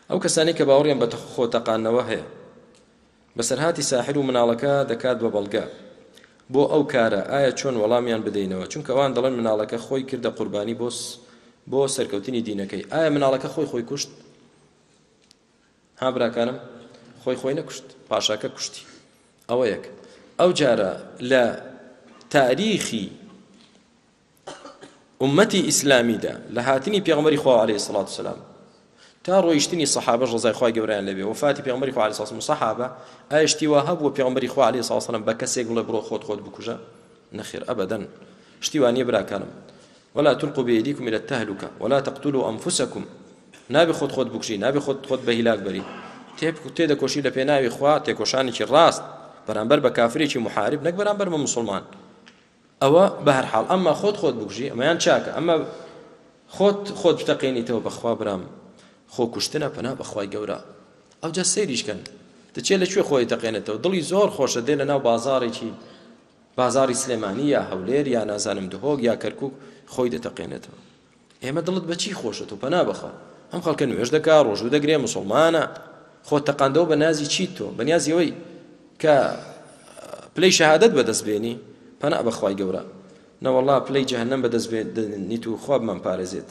ئەو کەسانی کە باوەڕیان بە خۆتەقانەوە هەیە بەسەرهاتی ساحر و مناڵەکە دەکات بە بەڵگە بۆ ئەو کارە ئایا چۆن وەڵامیان بدەینەوە چونکە ئەوان دەڵێن مناڵەکە خۆی کردە قوربانی بۆ سەرکەوتنی دینەکەی ئایا مناڵەکە خۆی کوشت ها براکانم خۆی نەکوشت پاشاکە کوشتی ئەوە یەک ئەو جارە لە تاریخی ئومەتی ئیسلامیدا لە هاتنی پێغەمبەری خوا عەلەیهی سەڵات وسەلام تا ڕۆیشتنی سەحابەش ڕزای خوای گەورەیان لەبێ وفاتی پێغەمبەری خوا عەلەیهی سەڵات وسەلام سەحابە ئایا شتی وا هەبووە پێغەمبەری خوا عەلەیهی سەڵات وسەلام بە کەسێک بڵێ بڕۆ خۆت بکوژە نەخێر ئەبەدەن شتی وانییە براکانم ولا تلقوا بأيديكم إلى التهلكة ولا تقتلوا أنفسكم نابي خود بکشی نابی خود بە هیلاک بەری تێدەکۆشی لە پێناوی خوا تێکۆشانێکی ڕاست بەرامبەر بە کافرێکی محارب نەک بەرامبەر بە موسڵمان ئەوە بە هەر حاڵ ئەمما خۆت بکوژی ئەمەیان چاکە ئەمە خۆت بتەقێنیتەوە بەخوا برام خۆ کوشتنە پەنا بەخوای گەورە ئەوجا سەیریشکەن دەچێت لەکوێ خۆی تەقێنێتەوە دڵی زۆر خۆشە دێ لەناو بازارێکی بازاری سلێمانی یا هەولێر یا نازانم دهۆک یا کەرکووک خۆی دەتەقێنێتەوە ئێمە دڵت بەچی خۆشت و پەنا بەخوا ئەم خەڵکە نوێژ دەکا ڕۆژوو دەگرێ موسڵمانە خۆت تەقاندەوە بە نازی چیت تۆ بە نیازی ئەوەی کە پلەی شەهادەت بەدەست بێنی پەنا بەخوای گەورە نەوەڵڵا پلەی جەهەنەم بەدەست بێنیت و خوا بمان پارێزێت